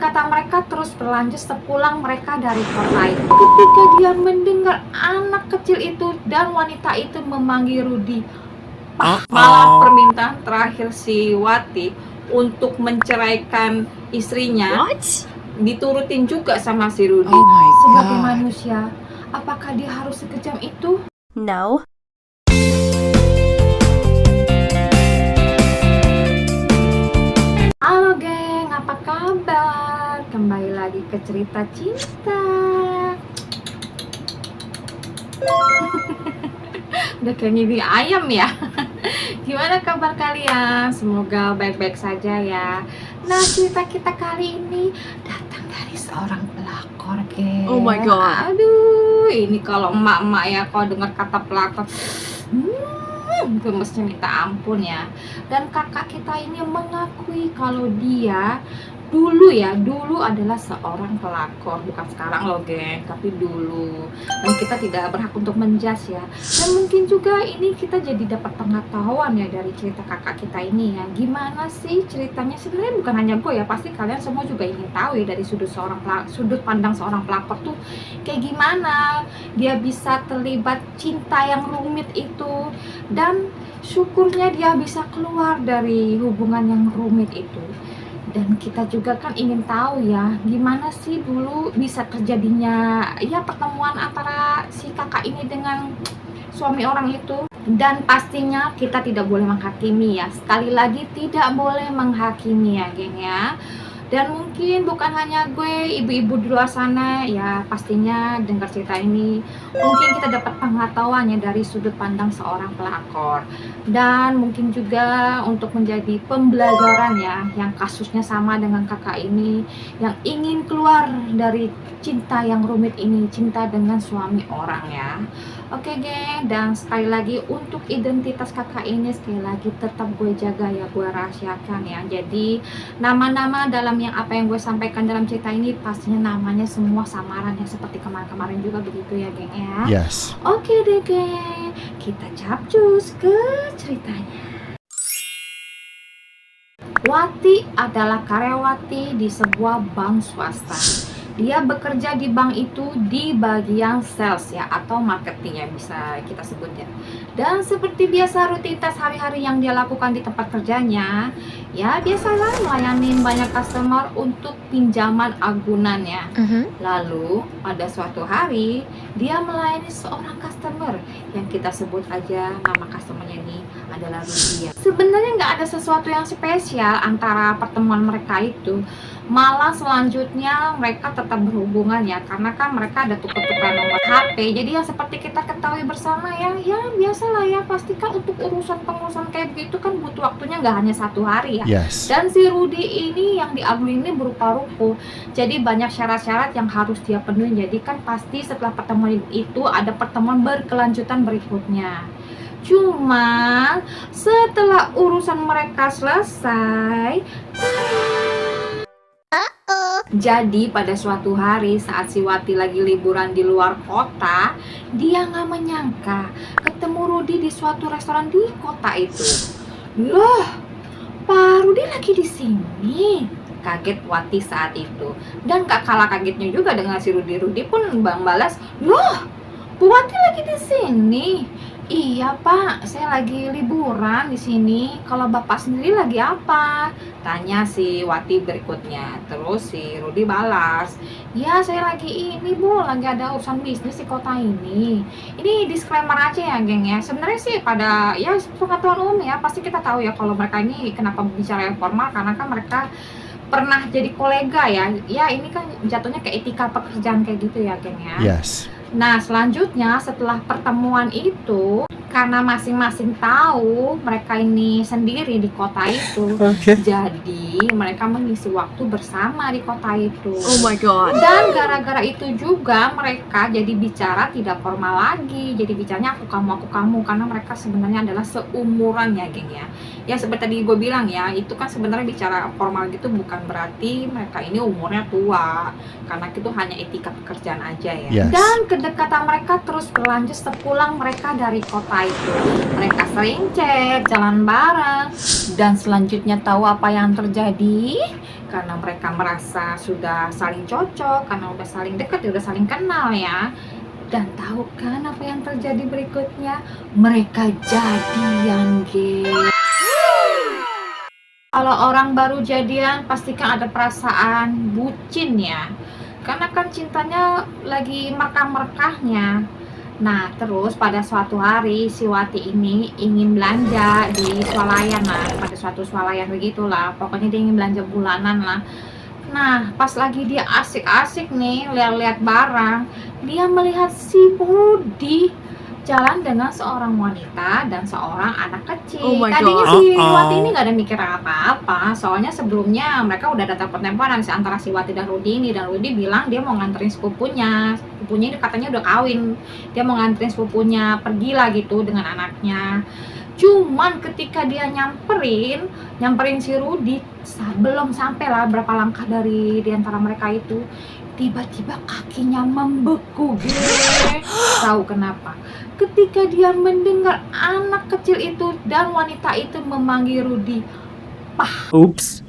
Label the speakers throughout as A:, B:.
A: kedekatan mereka terus berlanjut sepulang mereka dari kota itu. Ketika dia mendengar anak kecil itu dan wanita itu memanggil Rudy, malah permintaan terakhir si Wati untuk menceraikan istrinya diturutin juga sama si Rudy. Sebagai manusia, apakah dia harus sekejam itu?
B: No.
A: Halo geng, apa kabar? Kembali lagi ke cerita cinta. Udah kayak ngidi ayam ya. Gimana kabar kalian? Semoga baik-baik saja ya. Nah, cerita kita kali ini datang dari seorang pelakor, geng.
B: Oh my God.
A: Aduh, ini kalau emak-emak ya kalau dengar kata pelakor, gemesnya minta ampun ya. Dan kakak kita ini mengakui kalau dia dulu adalah seorang pelakor, bukan sekarang loh geng, tapi dulu. Dan kita tidak berhak untuk menjudge ya. Dan mungkin juga ini kita jadi dapat pengetahuan ya dari cerita kakak kita ini ya. Gimana sih ceritanya? Sebenarnya bukan hanya gue ya, pasti kalian semua juga ingin tahu ya dari sudut pandang seorang pelakor tuh kayak gimana dia bisa terlibat cinta yang rumit itu, dan syukurnya dia bisa keluar dari hubungan yang rumit itu. Dan kita juga kan ingin tahu ya gimana sih dulu bisa terjadinya ya pertemuan antara si kakak ini dengan suami orang itu. Dan pastinya kita tidak boleh menghakimi ya, sekali lagi tidak boleh menghakimi ya geng ya. Dan mungkin bukan hanya gue, ibu-ibu di luar sana ya pastinya dengar cerita ini mungkin kita dapat pengetahuannya dari sudut pandang seorang pelakor. Dan mungkin juga untuk menjadi pembelajaran ya, yang kasusnya sama dengan kakak ini yang ingin keluar dari cinta yang rumit ini, cinta dengan suami orang ya. Oke geng, dan sekali lagi untuk identitas kakak ini sekali lagi tetap gue jaga ya, gue rahasiakan ya. Jadi nama-nama dalam yang apa yang gue sampaikan dalam cerita ini pastinya namanya semua samaran ya, seperti kemarin-kemarin juga begitu ya geng ya.
C: Yes.
A: Oke deh geng, kita capcus ke ceritanya. Wati adalah karyawati di sebuah bank swasta. Dia bekerja di bank itu di bagian sales ya, atau marketing ya bisa kita sebutnya. Dan seperti biasa rutinitas hari-hari yang dia lakukan di tempat kerjanya, ya biasalah melayani banyak customer untuk pinjaman agunan ya. Lalu pada suatu hari dia melayani seorang customer yang kita sebut aja nama customernya ini adalah Rudy. Sebenarnya nggak ada sesuatu yang spesial antara pertemuan mereka itu. Malah selanjutnya mereka tetap berhubungan ya, karena kan mereka ada tukar-tukar nomor HP. Jadi yang seperti kita ketahui bersama ya, ya biasalah ya, pasti kan untuk pengurusan kayak gitu kan butuh waktunya nggak hanya 1 hari ya.
C: Yes.
A: Dan si Rudy ini yang diagui ini berupa ruko, jadi banyak syarat-syarat yang harus dia penuhi. Jadi kan pasti setelah pertemuan itu ada pertemuan berkelanjutan berikutnya. Cuma setelah urusan mereka selesai, jadi pada suatu hari saat si Wati lagi liburan di luar kota, dia nggak menyangka ketemu Rudy di suatu restoran di kota itu. Loh, Pak Rudy lagi di sini. Kaget Wati saat itu. Dan gak kalah kagetnya juga dengan si Rudy. Rudy pun balas, "Loh, Bu Wati lagi di sini." "Iya Pak, saya lagi liburan di sini. Kalau Bapak sendiri lagi apa?" tanya si Wati berikutnya. Terus si Rudy balas, "Ya saya lagi ini Bu, lagi ada urusan bisnis di kota ini." Ini disclaimer aja ya geng ya. Sebenarnya sih pada ya pengetahuan umum ya, pasti kita tahu ya kalau mereka ini kenapa bicara yang formal, karena kan mereka pernah jadi kolega ya. Ya ini kan jatuhnya ke etika pekerjaan kayak gitu ya geng ya.
C: Yes.
A: Nah selanjutnya setelah pertemuan itu, karena masing-masing tahu mereka ini sendiri di kota itu, jadi mereka mengisi waktu bersama di kota itu.
B: Oh my God.
A: Dan gara-gara itu juga mereka jadi bicara tidak formal lagi, jadi bicaranya aku kamu, karena mereka sebenarnya adalah seumuran ya geng ya. Ya seperti tadi gue bilang ya, itu kan sebenarnya bicara formal gitu bukan berarti mereka ini umurnya tua, karena itu hanya etika pekerjaan aja ya.
C: Yes.
A: Dan kedekatan mereka terus berlanjut sepulang mereka dari kota setelah itu mereka sering chat, jalan bareng, dan selanjutnya tahu apa yang terjadi? Karena mereka merasa sudah saling cocok, karena udah saling dekat, udah saling kenal ya. Dan tahu kan apa yang terjadi berikutnya? Mereka jadian, geng. Kalau orang baru jadian pastikan ada perasaan bucin ya. Karena kan cintanya lagi merkah-merkahnya. Nah, terus pada suatu hari si Wati ini ingin belanja di swalayan lah, pada suatu swalayan begitulah. Pokoknya dia ingin belanja bulanan lah. Nah, pas lagi dia asik-asik nih lihat-lihat barang, dia melihat si Budi jalan dengan seorang wanita dan seorang anak kecil.
B: Oh my
A: Tadinya
B: God.
A: si Wati ini nggak ada mikir apa-apa, soalnya sebelumnya mereka udah ada telepon-teleponan antara si Wati dan Rudi ini, dan Rudi bilang dia mau nganterin sepupunya. Sepupunya ini katanya udah kawin, dia mau nganterin sepupunya pergi lah gitu dengan anaknya. Cuman ketika dia nyamperin si Rudi, belum sampai lah berapa langkah dari diantara mereka itu, tiba-tiba kakinya membeku, geng. Tahu kenapa? Ketika dia mendengar anak kecil itu dan wanita itu memanggil Rudi,
C: Oops.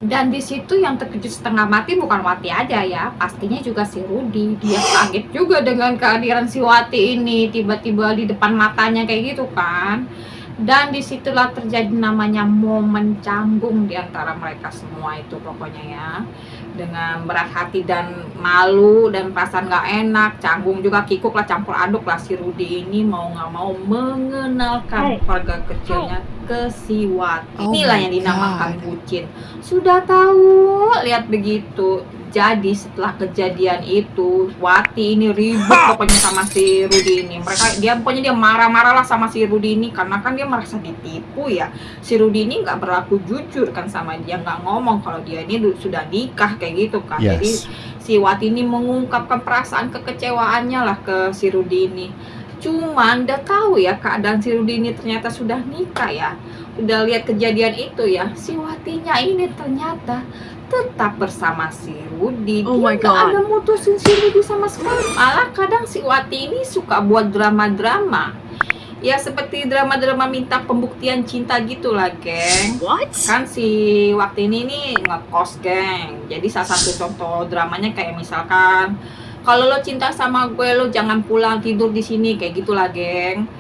A: dan di situ yang terkejut setengah mati bukan Wati aja ya, pastinya juga si Rudi. Dia kaget juga dengan kehadiran si Wati ini tiba-tiba di depan matanya kayak gitu kan. Dan disitulah terjadi namanya momen canggung di antara mereka semua itu pokoknya ya. Dengan berat hati dan malu dan perasaan gak enak, canggung juga, kikuk lah, campur aduk lah, si Rudi ini mau gak mau mengenalkan keluarga kecilnya ke si Wati.
B: Oh
A: Inilah
B: my
A: yang dinamakan
B: God.
A: bucin. Sudah tahu, lihat begitu. Jadi setelah kejadian itu, Wati ini ribut pokoknya sama si Rudi ini. Dia marah-marah lah sama si Rudi ini karena kan dia merasa ditipu ya. Si Rudi ini nggak berlaku jujur kan sama dia, nggak ngomong kalau dia ini sudah nikah kayak gitu kan.
C: Yes.
A: Jadi si Wati ini mengungkapkan perasaan kekecewaannya lah ke si Rudi ini. Cuman udah tahu ya keadaan si Rudi ini ternyata sudah nikah ya. Udah lihat kejadian itu ya, si Watinya ini ternyata tetap bersama si Rudi.
B: Oh
A: Dia
B: my
A: nggak
B: God.
A: ada mutusin si Rudi sama sekali. Malah kadang si Wati ini suka buat drama-drama. Ya seperti drama-drama minta pembuktian cinta gitulah, geng.
B: What?
A: Kan si Wati ini nih ngekos, geng. Jadi salah satu contoh dramanya kayak misalkan, kalau lo cinta sama gue, lo jangan pulang tidur di sini, kayak gitulah, geng.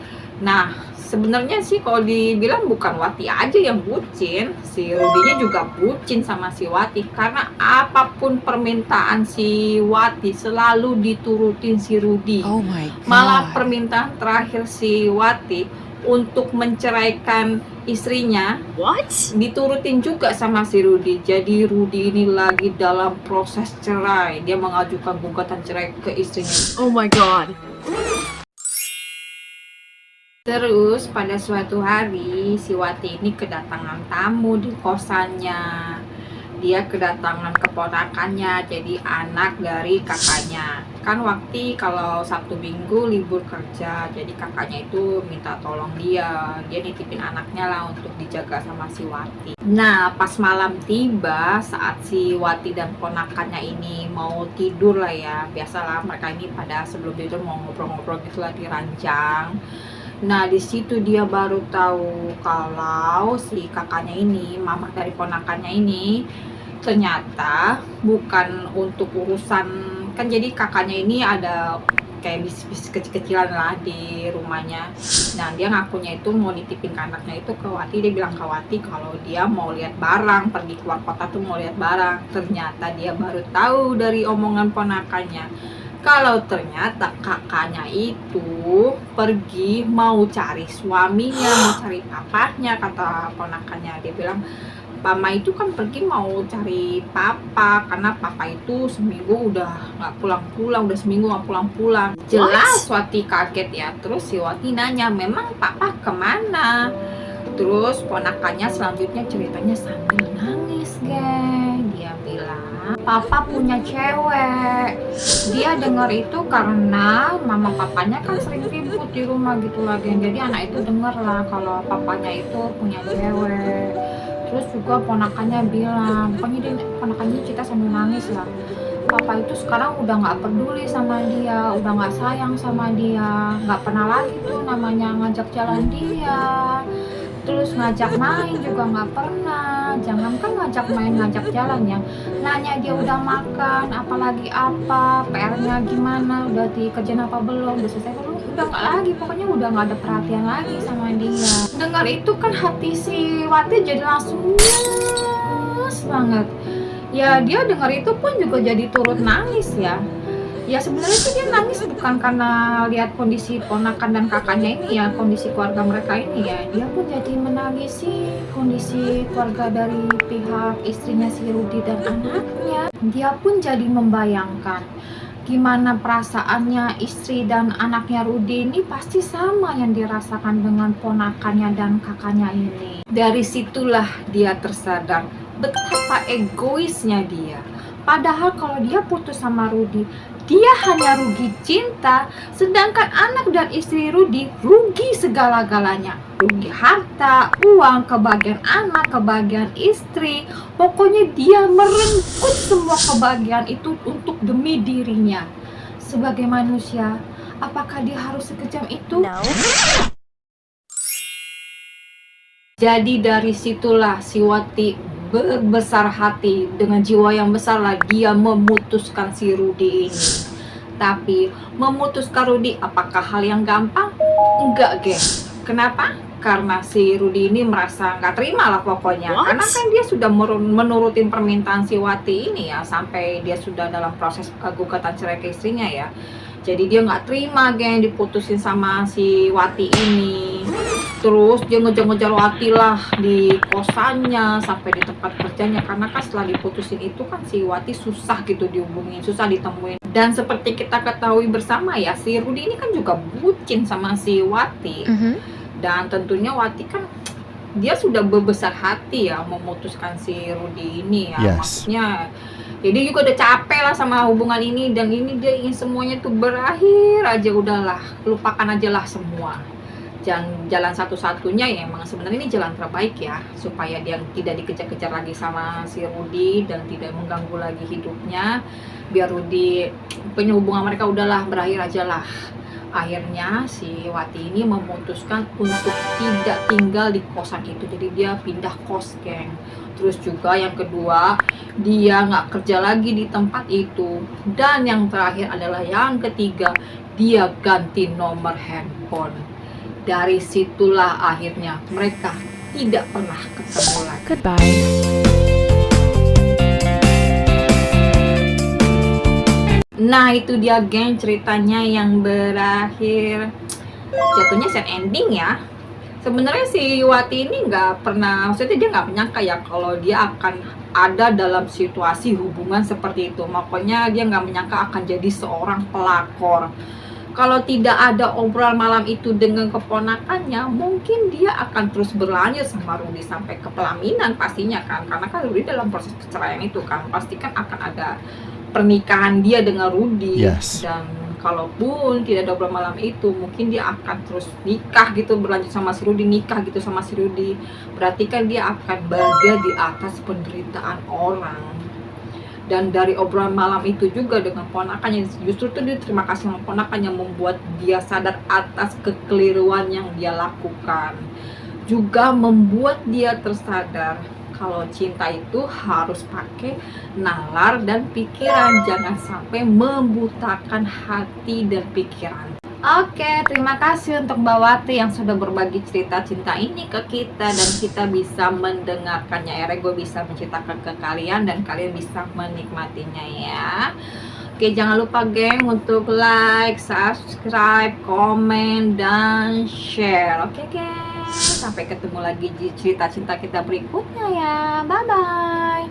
A: Nah, sebenarnya sih kalau dibilang bukan Wati aja yang bucin, si Rudinya juga bucin sama si Wati, karena apapun permintaan si Wati selalu diturutin si Rudi.
B: Oh my God.
A: Malah permintaan terakhir si Wati untuk menceraikan istrinya
B: What?
A: diturutin juga sama si Rudi. Jadi Rudi ini lagi dalam proses cerai, dia mengajukan gugatan cerai ke istrinya.
B: Oh my God.
A: Terus pada suatu hari si Wati ini kedatangan tamu di kosannya. Dia kedatangan keponakannya, jadi anak dari kakaknya. Kan Wati kalau Sabtu Minggu libur kerja, jadi kakaknya itu minta tolong dia nitipin anaknya lah untuk dijaga sama si Wati. Nah, pas malam tiba, saat si Wati dan ponakannya ini mau tidur lah ya, biasalah mereka ini pada sebelum tidur mau ngobrol-ngobrol gitu lah di ranjang. Nah, di situ dia baru tahu kalau si kakaknya ini, mama dari ponakannya ini, ternyata bukan untuk urusan, kan jadi kakaknya ini ada kayak bisnis kecil-kecilan lah di rumahnya. Nah, dia ngakunya itu mau nitipin ke anaknya itu ke Wati. Dia bilang ke Wati kalau dia mau lihat barang, pergi keluar kota tuh mau lihat barang. Ternyata dia baru tahu dari omongan ponakannya kalau ternyata kakaknya itu pergi mau cari suaminya, mau cari papahnya, kata ponakannya. Dia bilang, Mama itu kan pergi mau cari papa, karena papa itu seminggu udah nggak pulang-pulang, udah seminggu nggak pulang-pulang. Jelas Wati kaget ya. Terus si Wati nanya, memang papa kemana? Terus ponakannya selanjutnya ceritanya sambil nangis, geng. Dia bilang, papa punya cewek. Dia dengar itu karena mama papanya kan sering ribut di rumah gitu lah, geng. Jadi anak itu dengar lah kalau papanya itu punya cewek. Terus juga ponakannya bilang, pokoknya dia ponakannya cerita sambil nangis lah, papa itu sekarang udah nggak peduli sama dia, udah nggak sayang sama dia, nggak pernah lagi tuh namanya ngajak jalan dia, terus ngajak main juga nggak pernah. Jangankan ngajak main, ngajak jalan ya, nanya dia udah makan apalagi apa, PR-nya gimana, udah dikerjain apa belum, udah selesai belum, udah nggak lagi, pokoknya udah nggak ada perhatian lagi sama dia. Dengar itu kan hati si Wati jadi langsung nyes banget ya. Dia dengar itu pun juga jadi turut nangis ya. Ya sebenarnya sih dia nangis bukan karena lihat kondisi ponakan dan kakaknya ini ya, kondisi keluarga mereka ini ya. Dia pun jadi menangisi kondisi keluarga dari pihak istrinya si Rudi dan anaknya. Dia pun jadi membayangkan gimana perasaannya istri dan anaknya Rudi ini, pasti sama yang dirasakan dengan ponakannya dan kakaknya ini. Dari situlah dia tersadar betapa egoisnya dia. Padahal kalau dia putus sama Rudi, dia hanya rugi cinta, sedangkan anak dan istri Rudi rugi segala-galanya. Rugi harta, uang, kebahagiaan anak, kebahagiaan istri. Pokoknya dia merengkuh semua kebahagiaan itu untuk demi dirinya. Sebagai manusia, apakah dia harus sekejam itu?
B: No.
A: Jadi dari situlah si Wati berbesar hati, dengan jiwa yang besar lah dia memutuskan si Rudi ini. Tapi memutuskan Rudi apakah hal yang gampang? Enggak, geng. Kenapa? Karena si Rudi ini merasa nggak terima lah pokoknya.
B: What?
A: Karena kan dia sudah menurutin permintaan si Wati ini ya, sampai dia sudah dalam proses gugatan cerai ke istrinya ya. Jadi dia nggak terima, geng, diputusin sama si Wati ini. Terus dia ngejar-ngejar Wati lah di kosannya sampai di tempat kerjanya, karena kan setelah diputusin itu kan si Wati susah gitu dihubungin, susah ditemuin. Dan seperti kita ketahui bersama ya, si Rudi ini kan juga bucin sama si Wati. Dan tentunya Wati kan dia sudah berbesar hati ya memutuskan si Rudi ini ya.
C: Yes.
A: Maksudnya jadi juga udah capek lah sama hubungan ini, dan ini dia ingin semuanya tuh berakhir aja, udahlah lupakan aja lah semua. Jalan satu-satunya ya emang sebenarnya ini jalan terbaik ya, supaya dia tidak dikejar-kejar lagi sama si Rudi dan tidak mengganggu lagi hidupnya, biar Rudi punya hubungan mereka udahlah berakhir aja lah. Akhirnya si Wati ini memutuskan untuk tidak tinggal di kosan itu, jadi dia pindah kos, geng. Terus juga yang kedua, dia nggak kerja lagi di tempat itu. Dan yang terakhir adalah yang ketiga, dia ganti nomor handphone. Dari situlah akhirnya mereka tidak pernah ketemu lagi.
B: Goodbye.
A: Nah itu dia, geng, ceritanya yang berakhir jatuhnya sad ending ya. Sebenarnya si Wati ini nggak pernah, maksudnya dia nggak menyangka ya kalau dia akan ada dalam situasi hubungan seperti itu. Makanya dia nggak menyangka akan jadi seorang pelakor. Kalau tidak ada obrolan malam itu dengan keponakannya, mungkin dia akan terus berlanjut sama Rudi sampai ke pelaminan pastinya kan. Karena kan Rudi dalam proses perceraian itu kan pasti kan akan ada pernikahan dia dengan Rudi.
C: Yes.
A: Dan kalaupun tidak ada obrolan malam itu, mungkin dia akan terus nikah gitu, berlanjut sama si Rudi, nikah gitu sama si Rudi. Berarti kan dia akan bahagia di atas penderitaan orang. Dan dari obrolan malam itu juga dengan ponakannya, justru tuh dia terima kasih sama ponakannya, membuat dia sadar atas kekeliruan yang dia lakukan. Juga membuat dia tersadar kalau cinta itu harus pakai nalar dan pikiran, jangan sampai membutakan hati dan pikiran. Oke, terima kasih untuk Mbak Wati yang sudah berbagi cerita cinta ini ke kita, dan kita bisa mendengarkannya. Akhirnya gue bisa menceritakan ke kalian dan kalian bisa menikmatinya ya. Oke, jangan lupa, geng, untuk like, subscribe, komen, dan share. Oke, geng, sampai ketemu lagi di cerita cinta kita berikutnya ya. Bye-bye.